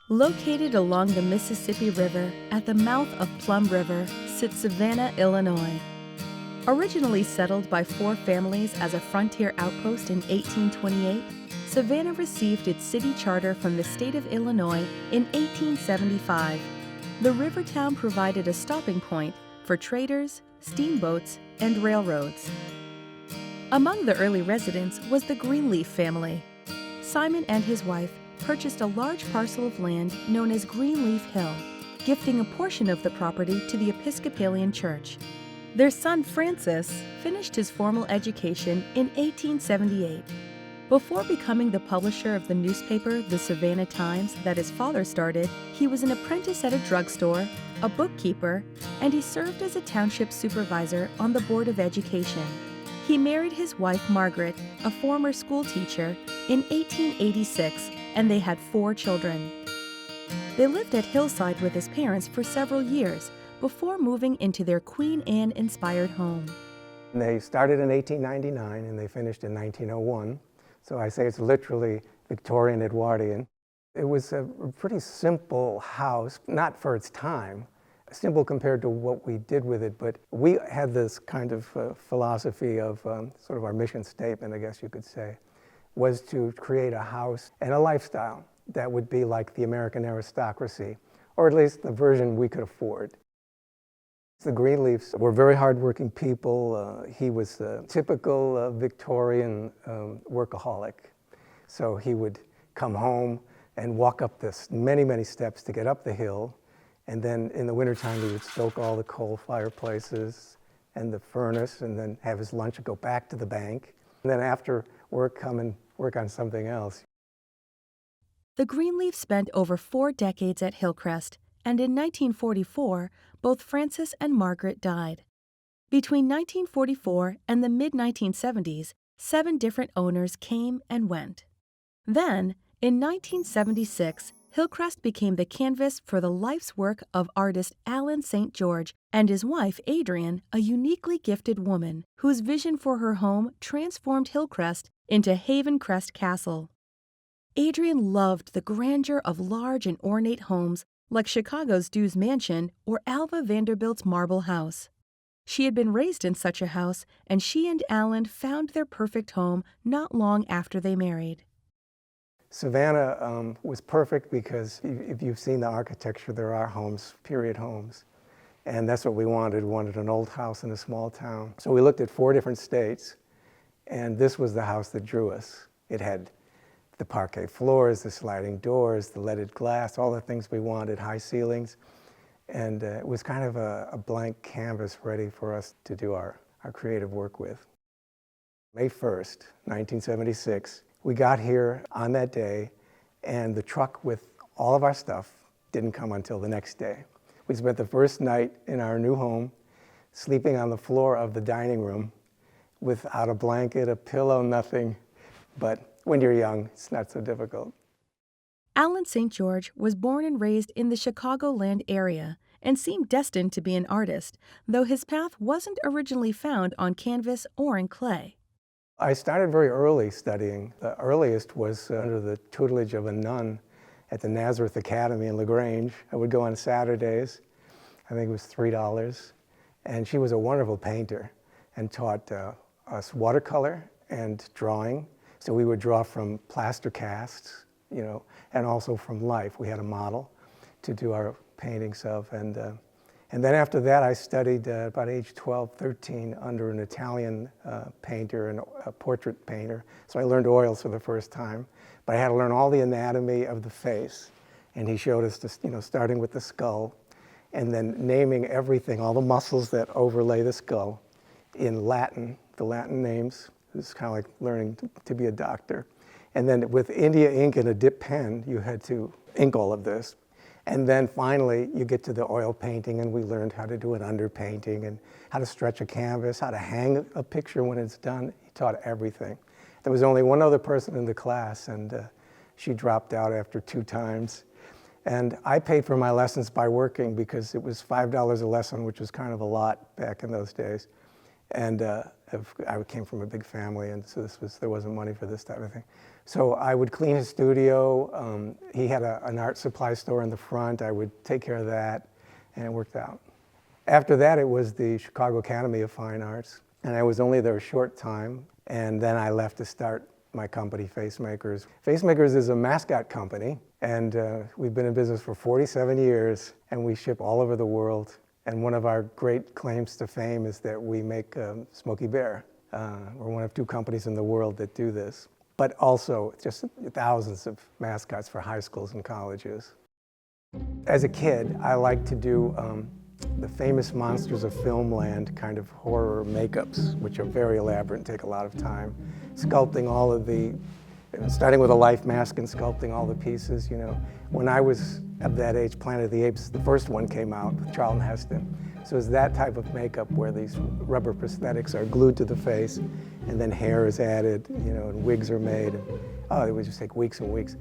Located along the Mississippi River at the mouth of Plum River sits Savannah, Illinois. Originally settled by 4 families as a frontier outpost in 1828, Savannah received its city charter from the state of Illinois in 1875. The river town provided a stopping point for traders, steamboats, and railroads. Among the early residents was the Greenleaf family. Simon and his wife purchased a large parcel of land known as Greenleaf Hill, gifting a portion of the property to the Episcopalian Church. Their son Francis finished his formal education in 1878. Before becoming the publisher of the newspaper The Savannah Times that his father started, he was an apprentice at a drugstore, a bookkeeper, and he served as a township supervisor on the Board of Education. He married his wife Margaret, a former school teacher, in 1886, and they had 4 children. They lived at Hillside with his parents for several years before moving into their Queen Anne-inspired home. They started in 1899 and they finished in 1901, so I say it's literally Victorian Edwardian. It was a pretty simple house, not for its time, simple compared to what we did with it, but we had this kind of philosophy of sort of our mission statement, I guess you could say, was to create a house and a lifestyle that would be like the American aristocracy, or at least the version we could afford. The Greenleafs were very hardworking people. He was a typical Victorian workaholic. So he would come home and walk up this many steps to get up the hill. And then in the wintertime, he would stoke all the coal fireplaces and the furnace and then have his lunch and go back to the bank. And then after work, come and work on something else. The Greenleafs spent over 4 decades at Hillcrest, and in 1944, both Francis and Margaret died. Between 1944 and the mid-1970s, 7 different owners came and went. Then, in 1976, Hillcrest became the canvas for the life's work of artist Alan St. George and his wife, Adrienne, a uniquely gifted woman whose vision for her home transformed Hillcrest into Havencrest Castle. Adrienne loved the grandeur of large and ornate homes like Chicago's Dew's Mansion or Alva Vanderbilt's Marble House. She had been raised in such a house, and she and Alan found their perfect home not long after they married. Savannah was perfect because if you've seen the architecture, there are homes, period homes. And that's what we wanted. We wanted an old house in a small town. So we looked at 4 different states, and this was the house that drew us. It had the parquet floors, the sliding doors, the leaded glass, all the things we wanted, high ceilings. And it was kind of a blank canvas ready for us to do our creative work with. May 1st, 1976, we got here on that day, and the truck with all of our stuff didn't come until the next day. We spent the first night in our new home, sleeping on the floor of the dining room without a blanket, a pillow, nothing. But when you're young, it's not so difficult. Alan St. George was born and raised in the Chicagoland area and seemed destined to be an artist, though his path wasn't originally found on canvas or in clay. I started very early studying. The earliest was under the tutelage of a nun at the Nazareth Academy in LaGrange. I would go on Saturdays. I think it was $3. And she was a wonderful painter. and taught us watercolor and drawing. So we would draw from plaster casts, and also from life. We had a model to do our paintings of. And then after that, I studied about age 12, 13 under an Italian painter and a portrait painter. So I learned oils for the first time. But I had to learn all the anatomy of the face. And he showed us, starting with the skull, and then naming everything, all the muscles that overlay the skull in Latin, the Latin names. It was kind of like learning to be a doctor. And then with India ink and a dip pen, you had to ink all of this. And then finally, you get to the oil painting, and we learned how to do an underpainting and how to stretch a canvas, how to hang a picture when it's done. He taught everything. There was only one other person in the class, and she dropped out after 2 times. And I paid for my lessons by working because it was $5 a lesson, which was kind of a lot back in those days. And I came from a big family, and so there wasn't money for this type of thing. So I would clean his studio. He had an art supply store in the front. I would take care of that, and it worked out. After that, it was the Chicago Academy of Fine Arts, and I was only there a short time, and then I left to start my company, Facemakers. Facemakers is a mascot company, and we've been in business for 47 years, and we ship all over the world. And one of our great claims to fame is that we make Smokey Bear. We're one of 2 companies in the world that do this, but also just thousands of mascots for high schools and colleges. As a kid, I liked to do the famous Monsters of Filmland kind of horror makeups, which are very elaborate and take a lot of time. Sculpting all of starting with a life mask and sculpting all the pieces, When I was of that age, Planet of the Apes, the first one came out with Charlton Heston. So it's that type of makeup where these rubber prosthetics are glued to the face, and then hair is added, and wigs are made. It would just take weeks and weeks.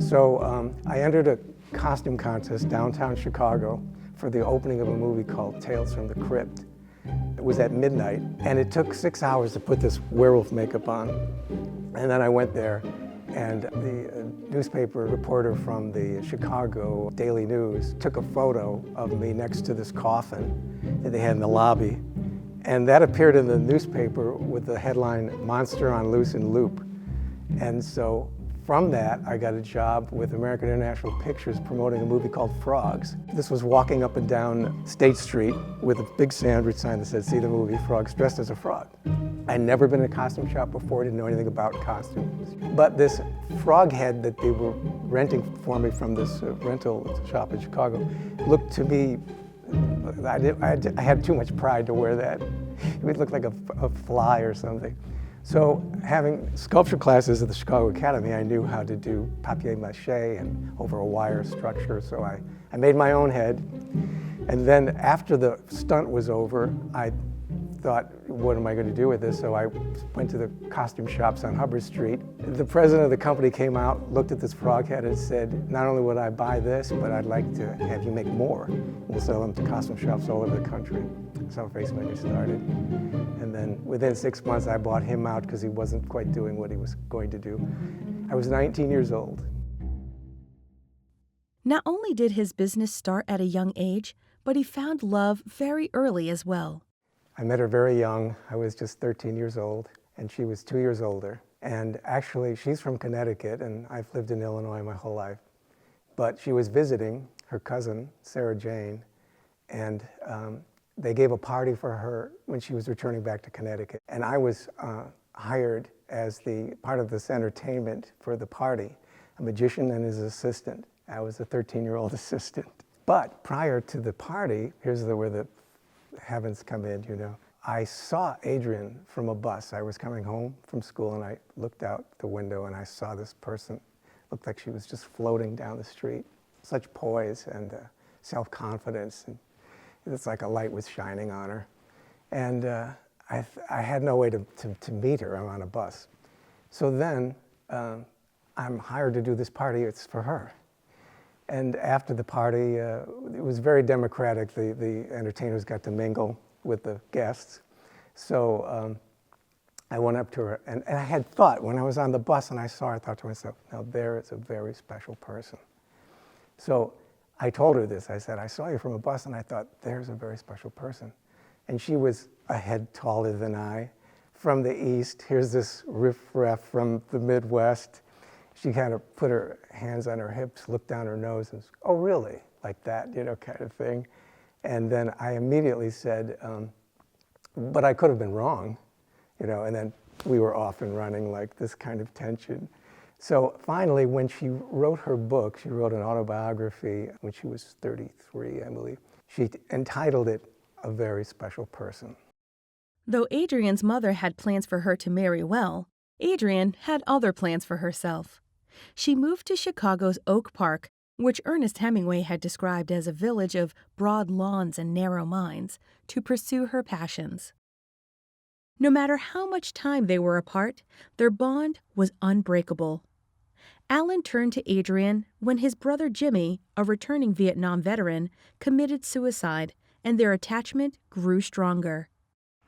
So I entered a costume contest downtown Chicago for the opening of a movie called Tales from the Crypt. It was at midnight, and it took 6 hours to put this werewolf makeup on. And then I went there, and the newspaper reporter from the Chicago Daily News took a photo of me next to this coffin that they had in the lobby. And that appeared in the newspaper with the headline, "Monster on Loose and Loop." And so from that, I got a job with American International Pictures promoting a movie called Frogs. This was walking up and down State Street with a big sandwich sign that said, "See the movie Frogs," dressed as a frog. I'd never been in a costume shop before, didn't know anything about costumes. But this frog head that they were renting for me from this rental shop in Chicago looked to me, I had too much pride to wear that. It would look like a fly or something. So having sculpture classes at the Chicago Academy, I knew how to do papier-mâché and over a wire structure, so I made my own head. And then after the stunt was over, I thought, what am I going to do with this? So I went to the costume shops on Hubbard Street. The president of the company came out, looked at this frog head and said, not only would I buy this, but I'd like to have you make more. We'll sell them to costume shops all over the country. That's how Facemakers started. And then within 6 months, I bought him out because he wasn't quite doing what he was going to do. I was 19 years old. Not only did his business start at a young age, but he found love very early as well. I met her very young. I was just 13 years old, and she was 2 years older. And actually, she's from Connecticut, and I've lived in Illinois my whole life. But she was visiting her cousin, Sarah Jane, and they gave a party for her when she was returning back to Connecticut. And I was hired as the part of this entertainment for the party, a magician and his assistant. I was a 13-year-old assistant. But prior to the party, here's where the heavens come in, I saw Adrian from a bus. I was coming home from school, and I looked out the window, and I saw this person. Looked like she was just floating down the street. Such poise and self-confidence. And it's like a light was shining on her. And I had no way to meet her. I'm on a bus. So then I'm hired to do this party. It's for her. And after the party, it was very democratic. The entertainers got to mingle with the guests. So I went up to her, and I had thought, when I was on the bus and I saw her, I thought to myself, now there is a very special person. So I told her this. I said, I saw you from a bus, and I thought, there's a very special person. And she was a head taller than I. From the East, here's this riffraff from the Midwest. She kind of put her hands on her hips, looked down her nose, and oh, really? Like that, kind of thing. And then I immediately said, but I could have been wrong, and then we were off and running, like this kind of tension. So finally, when she wrote her book, she wrote an autobiography when she was 33, I believe. She entitled it A Very Special Person. Though Adrienne's mother had plans for her to marry well, Adrienne had other plans for herself. She moved to Chicago's Oak Park, which Ernest Hemingway had described as a village of broad lawns and narrow minds, to pursue her passions. No matter how much time they were apart, their bond was unbreakable. Alan turned to Adrienne when his brother Jimmy, a returning Vietnam veteran, committed suicide, and their attachment grew stronger.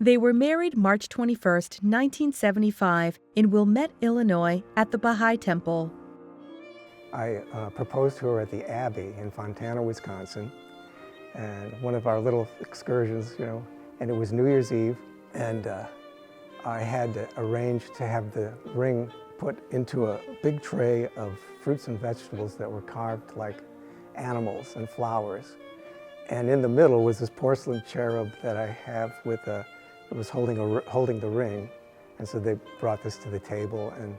They were married March 21, 1975, in Wilmette, Illinois, at the Baha'i Temple. I proposed to her at the Abbey in Fontana, Wisconsin, and one of our little excursions, and it was New Year's Eve, and I had arranged to have the ring put into a big tray of fruits and vegetables that were carved like animals and flowers. And in the middle was this porcelain cherub that I have it was holding the ring. And so they brought this to the table. And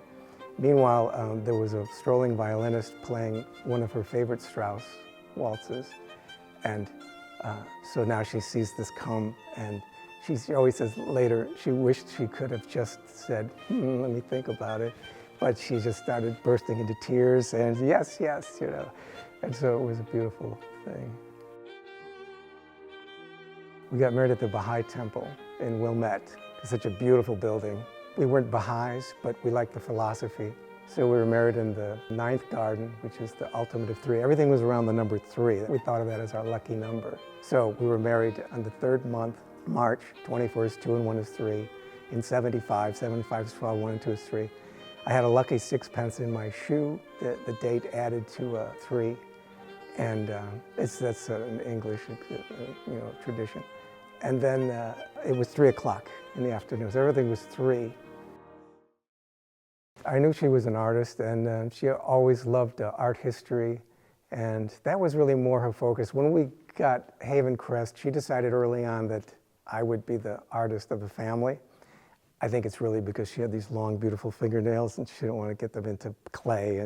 meanwhile, there was a strolling violinist playing one of her favorite Strauss waltzes. And so now she sees this come, and she always says later she wished she could have just said, let me think about it. But she just started bursting into tears and yes, And so it was a beautiful thing. We got married at the Baha'i Temple in Wilmette. It's such a beautiful building. We weren't Baha'is, but we liked the philosophy. So we were married in the 9th garden, which is the ultimate of 3. Everything was around the number 3. We thought of that as our lucky number. So we were married on the 3rd month, March. 24 is 2 and 1 is 3. In 75, 75 is 12, 1 and 2 is 3. I had a lucky 6pence in my shoe. The date added to 3. And that's an English tradition. And then it was 3 o'clock in the afternoon. So everything was 3. I knew she was an artist, and she always loved art history, and that was really more her focus. When we got Haven Crest, she decided early on that I would be the artist of the family. I think it's really because she had these long, beautiful fingernails, and she didn't want to get them into clay,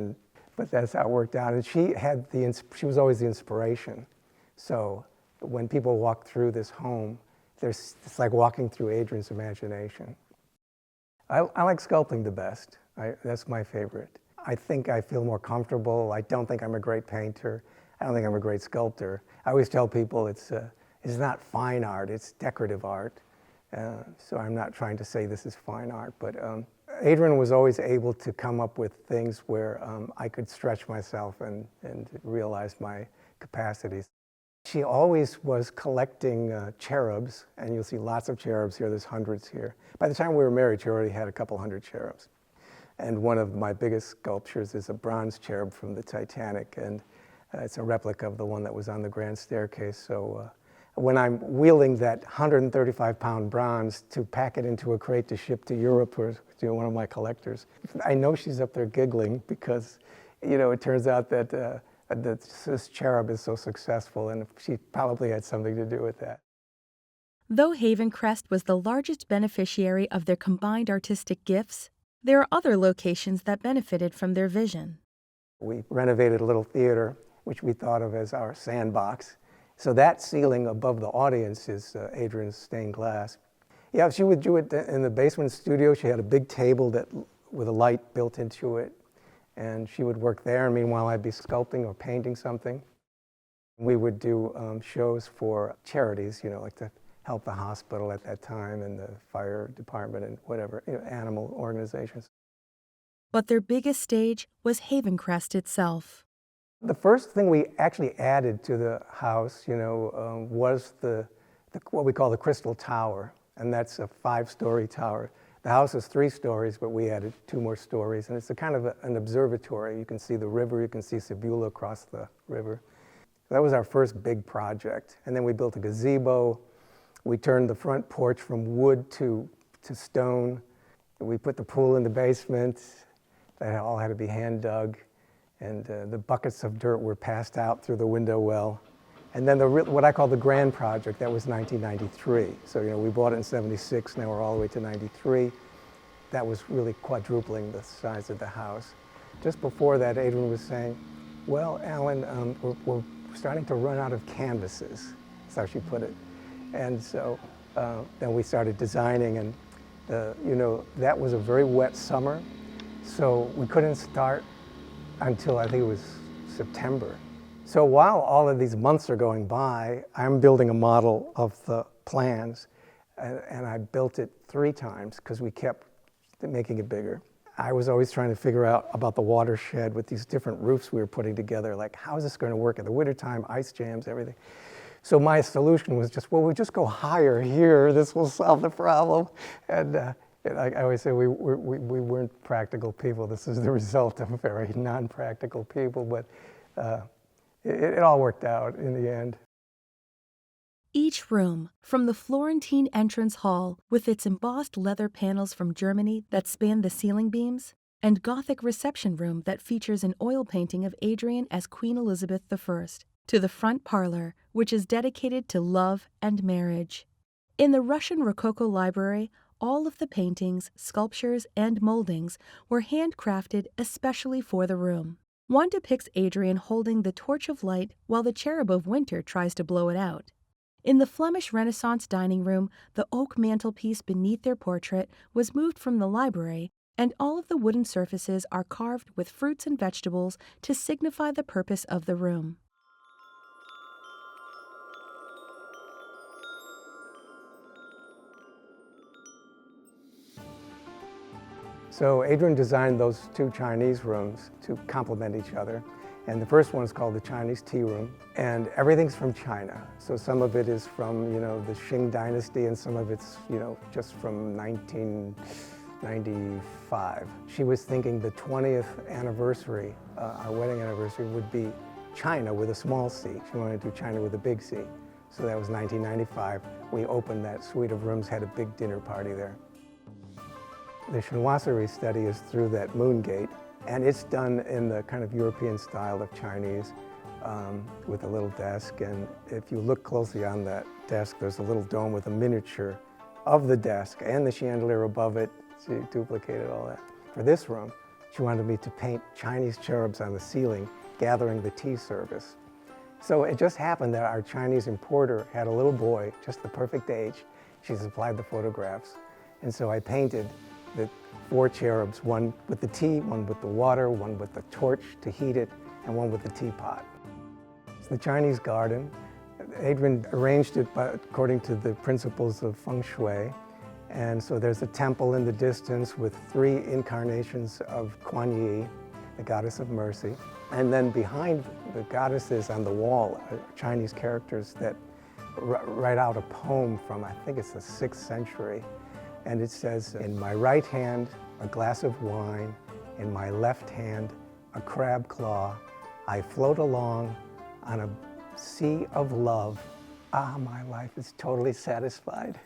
but that's how it worked out. And she was always the inspiration. So when people walk through this home, it's like walking through Adrienne's imagination. I like sculpting the best. That's my favorite. I think I feel more comfortable. I don't think I'm a great painter. I don't think I'm a great sculptor. I always tell people it's not fine art, it's decorative art. So I'm not trying to say this is fine art, but Adrienne was always able to come up with things where I could stretch myself and realize my capacities. She always was collecting cherubs, and you'll see lots of cherubs here. There's hundreds here. By the time we were married, she already had a couple hundred cherubs. And one of my biggest sculptures is a bronze cherub from the Titanic, and it's a replica of the one that was on the grand staircase. So when I'm wheeling that 135-pound bronze to pack it into a crate to ship to Europe or to one of my collectors, I know she's up there giggling because, it turns out that this cherub is so successful, and she probably had something to do with that. Though Haven Crest was the largest beneficiary of their combined artistic gifts, there are other locations that benefited from their vision. We renovated a little theater, which we thought of as our sandbox. So that ceiling above the audience is Adrienne's stained glass. Yeah, she would do it in the basement studio. She had a big table with a light built into it, and she would work there. And meanwhile, I'd be sculpting or painting something. We would do shows for charities, like to help the hospital at that time and the fire department and whatever, animal organizations. But their biggest stage was Haven Crest itself. The first thing we actually added to the house, was what we call the Crystal Tower, and that's a 5-story tower. The house is 3 stories, but we added 2 more stories, and it's a kind of an observatory. You can see the river, you can see Sebula across the river. That was our first big project, and then we built a gazebo. We turned the front porch from wood to stone. We put the pool in the basement. That all had to be hand dug. And the buckets of dirt were passed out through the window well. And then what I call the grand project, that was 1993. So, we bought it in 76, now we're all the way to 93. That was really quadrupling the size of the house. Just before that, Adrienne was saying, well, Alan, we're starting to run out of canvases. That's how she put it. And so then we started designing, and that was a very wet summer. So we couldn't start until I think it was September. So while all of these months are going by, I'm building a model of the plans, and I built it 3 times because we kept making it bigger. I was always trying to figure out about the watershed with these different roofs we were putting together, like how is this going to work in the wintertime, ice jams, everything. So my solution was just, well, we just go higher here, this will solve the problem. And I always say we weren't practical people. This is the result of very non-practical people, but it all worked out in the end. Each room, from the Florentine entrance hall with its embossed leather panels from Germany that span the ceiling beams, and Gothic reception room that features an oil painting of Adrienne as Queen Elizabeth I, to the front parlor, which is dedicated to love and marriage. In the Russian Rococo library, all of the paintings, sculptures, and moldings were handcrafted especially for the room. One depicts Adrienne holding the torch of light while the cherub of winter tries to blow it out. In the Flemish Renaissance dining room, the oak mantelpiece beneath their portrait was moved from the library, and all of the wooden surfaces are carved with fruits and vegetables to signify the purpose of the room. So Adrienne designed those 2 Chinese rooms to complement each other. And the first one is called the Chinese tea room. And everything's from China. So some of it is from, the Qing dynasty, and some of it's, just from 1995. She was thinking the 20th anniversary, our wedding anniversary, would be China with a small C. She wanted to do China with a big C. So that was 1995. We opened that suite of rooms, had a big dinner party there. The chinoiserie study is through that moon gate, and it's done in the kind of European style of Chinese, with a little desk. And if you look closely on that desk, there's a little dome with a miniature of the desk and the chandelier above it. She duplicated all that. For this room, she wanted me to paint Chinese cherubs on the ceiling, gathering the tea service. So it just happened that our Chinese importer had a little boy, just the perfect age. She supplied the photographs. And so I painted the 4 cherubs, one with the tea, one with the water, one with the torch to heat it, and one with the teapot. It's the Chinese garden. Adrienne arranged it according to the principles of feng shui. And so there's a temple in the distance with 3 incarnations of Kuan Yi, the goddess of mercy. And then behind the goddesses on the wall are Chinese characters that write out a poem from, I think it's the 6th century. And it says, in my right hand, a glass of wine, in my left hand, a crab claw. I float along on a sea of love. Ah, my life is totally satisfied.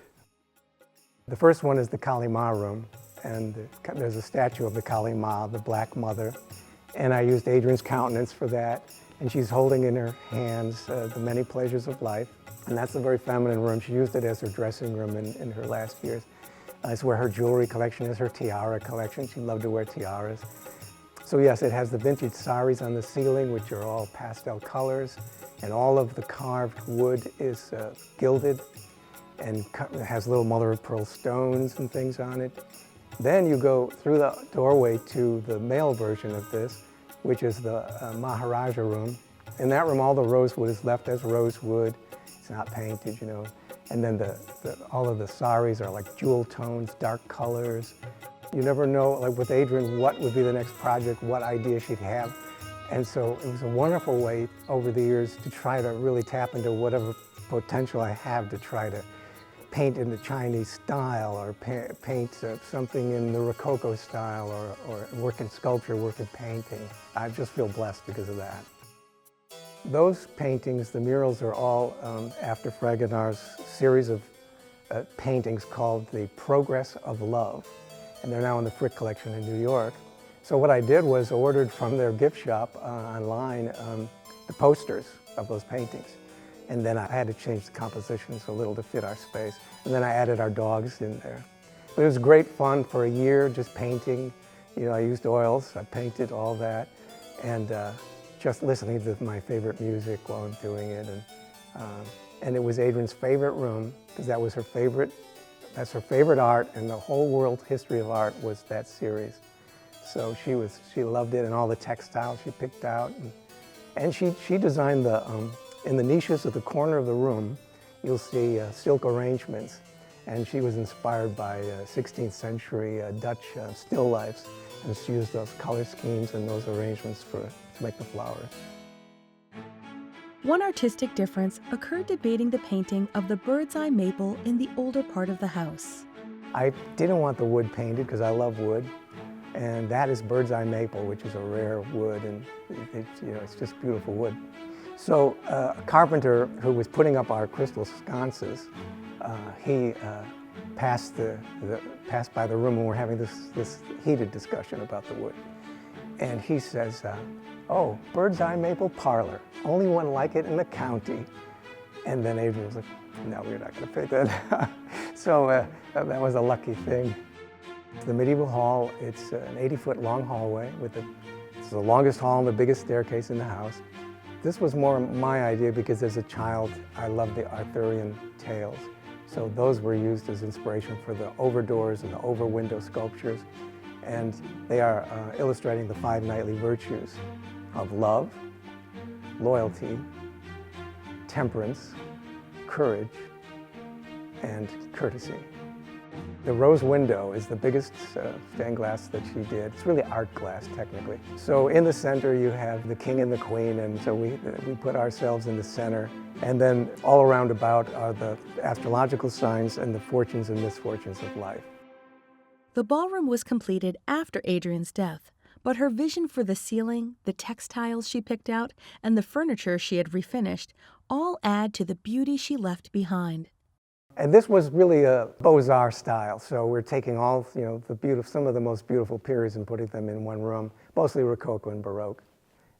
The first one is the Kali Ma room, and there's a statue of the Kali Ma, the Black Mother. And I used Adrienne's countenance for that. And she's holding in her hands the many pleasures of life. And that's a very feminine room. She used it as her dressing room in her last years. It's where her jewelry collection is, her tiara collection. She loved to wear tiaras. So yes, it has the vintage saris on the ceiling, which are all pastel colors, and all of the carved wood is gilded and has little mother-of-pearl stones and things on it. Then you go through the doorway to the male version of this, which is the Maharaja room. In that room, all the rosewood is left as rosewood. It's not painted, And then all of the saris are like jewel tones, dark colors. You never know, like with Adrienne, what would be the next project, what idea she'd have. And so it was a wonderful way over the years to try to really tap into whatever potential I have to try to paint in the Chinese style, or paint something in the Rococo style, or work in sculpture, work in painting. I just feel blessed because of that. Those paintings, the murals, are all after Fragonard's series of paintings called The Progress of Love, and they're now in the Frick Collection in New York. So what I did was ordered from their gift shop online the posters of those paintings. And then I had to change the compositions a little to fit our space. And then I added our dogs in there. But it was great fun for a year, just painting. You know, I used oils, I painted all that, and just listening to my favorite music while I'm doing it. And it was Adrian's favorite room, because that was her favorite, that's her favorite art, and the whole world history of art was that series. So she loved it, and all the textiles she picked out. And she designed in the niches at the corner of the room, you'll see silk arrangements. And she was inspired by 16th century Dutch still lifes. And she used those color schemes and those arrangements to make the flowers. One artistic difference occurred debating the painting of the bird's eye maple in the older part of the house. I didn't want the wood painted because I love wood. And that is bird's eye maple, which is a rare wood, and it's just beautiful wood. So a carpenter who was putting up our crystal sconces, he passed by the room when we're having this heated discussion about the wood. And he says, oh, bird's eye maple parlor, only one like it in the county. And then Adrian was like, no, we're not going to pick that. So that was a lucky thing. The medieval hall, it's an 80-foot long hallway it's the longest hall and the biggest staircase in the house. This was more my idea because as a child, I loved the Arthurian tales. So those were used as inspiration for the over-doors and the over-window sculptures. And they are illustrating the 5 knightly virtues of love, loyalty, temperance, courage, and courtesy. The rose window is the biggest stained glass that she did. It's really art glass, technically. So in the center, you have the king and the queen, and so we put ourselves in the center. And then all around about are the astrological signs and the fortunes and misfortunes of life. The ballroom was completed after Adrian's death, but her vision for the ceiling, the textiles she picked out, and the furniture she had refinished all add to the beauty she left behind. And this was really a Beaux-Arts style, so we're taking all, some of the most beautiful periods and putting them in one room, mostly Rococo and Baroque.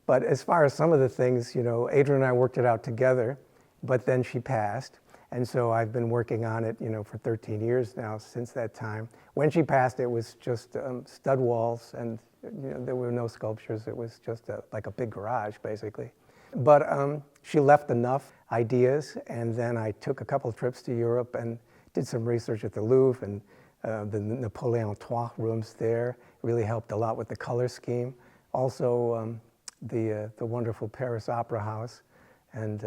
But as far as some of the things, Adrian and I worked it out together, but then she passed. And so I've been working on it, for 13 years now since that time. When she passed, it was just stud walls, and there were no sculptures. It was just like a big garage, basically. But she left enough ideas, and then I took a couple of trips to Europe and did some research at the Louvre, and the Napoleon III rooms there really helped a lot with the color scheme. Also, the wonderful Paris Opera House, and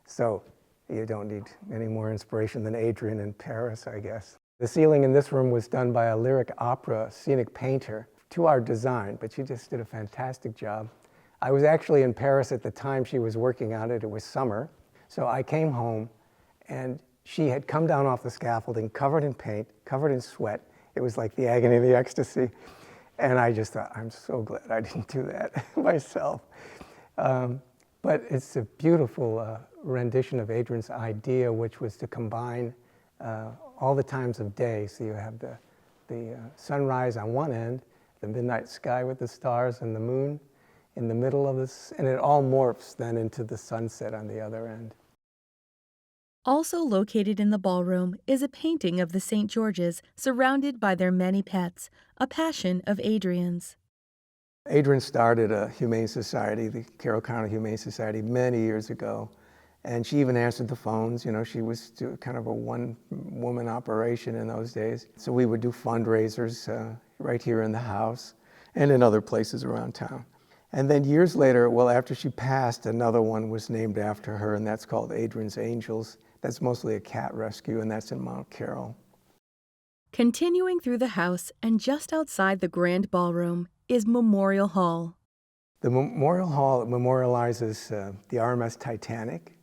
so you don't need any more inspiration than Adrian in Paris, I guess. The ceiling in this room was done by a lyric opera scenic painter to our design, but she just did a fantastic job. I was actually in Paris at the time she was working on it. It was summer. So I came home, and she had come down off the scaffolding, covered in paint, covered in sweat. It was like the agony of the ecstasy. And I just thought, I'm so glad I didn't do that myself. But it's a beautiful rendition of Adrian's idea, which was to combine all the times of day. So you have the sunrise on one end, the midnight sky with the stars and the moon in the middle of this, and it all morphs then into the sunset on the other end. Also located in the ballroom is a painting of the St. Georges surrounded by their many pets, a passion of Adrian's. Adrian started a humane society, the Carroll County Humane Society, many years ago, and she even answered the phones. She was kind of a one-woman operation in those days. So we would do fundraisers right here in the house and in other places around town. And then years later, after she passed, another one was named after her, and that's called Adrian's Angels. That's mostly a cat rescue, and that's in Mount Carroll. Continuing through the house and just outside the grand ballroom is Memorial Hall. The Memorial Hall memorializes the RMS Titanic.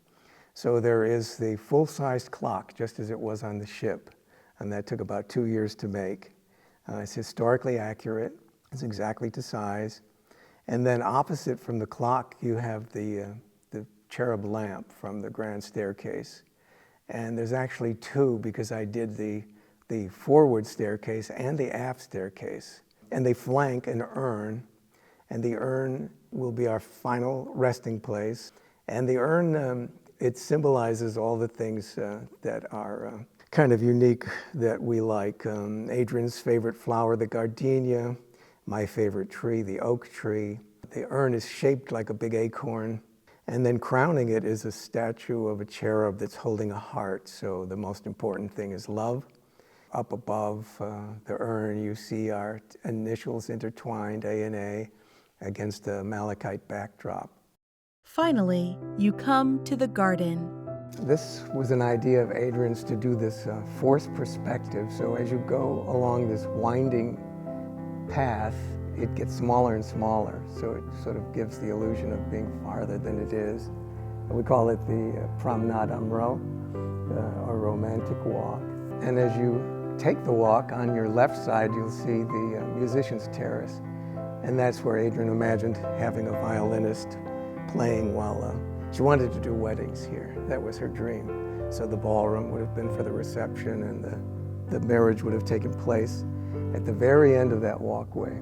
So there is the full-sized clock, just as it was on the ship, and that took about 2 years to make. It's historically accurate. It's exactly to size. And then opposite from the clock, you have the cherub lamp from the grand staircase. And there's actually two because I did the forward staircase and the aft staircase. And they flank an urn, and the urn will be our final resting place. And the urn, it symbolizes all the things that are kind of unique that we like. Adrian's favorite flower, the gardenia, my favorite tree, the oak tree. The urn is shaped like a big acorn. And then crowning it is a statue of a cherub that's holding a heart. So the most important thing is love. Up above the urn, you see our initials intertwined, A and A, against a malachite backdrop. Finally, you come to the garden. This was an idea of Adrian's to do this forced perspective. So as you go along this winding path, it gets smaller and smaller. So it sort of gives the illusion of being farther than it is. We call it the promenade amoureux, or romantic walk. And as you take the walk, on your left side, you'll see the musician's terrace. And that's where Adrian imagined having a violinist playing while she wanted to do weddings here. That was her dream. So the ballroom would have been for the reception, and the marriage would have taken place at the very end of that walkway.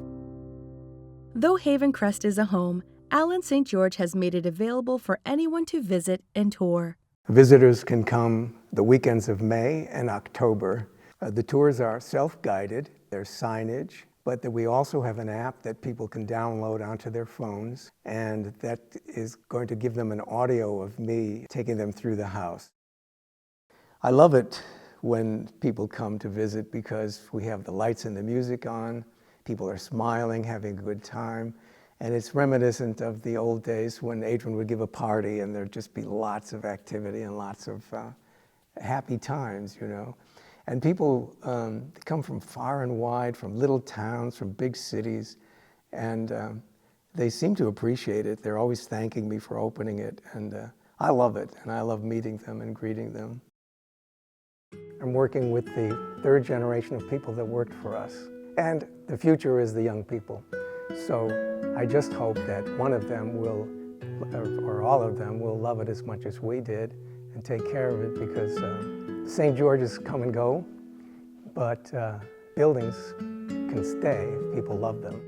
Though Haven Crest is a home, Allen St. George has made it available for anyone to visit and tour. Visitors can come the weekends of May and October. The tours are self-guided, there's signage, but we also have an app that people can download onto their phones, and that is going to give them an audio of me taking them through the house. I love it when people come to visit because we have the lights and the music on, people are smiling, having a good time, and it's reminiscent of the old days when Adrian would give a party and there'd just be lots of activity and lots of happy times, you know. And people come from far and wide, from little towns, from big cities, and they seem to appreciate it. They're always thanking me for opening it, and I love it, and I love meeting them and greeting them. I'm working with the third generation of people that worked for us, and the future is the young people. So I just hope that one of them will, or all of them, will love it as much as we did and take care of it, because St. George's come and go, but buildings can stay if people love them.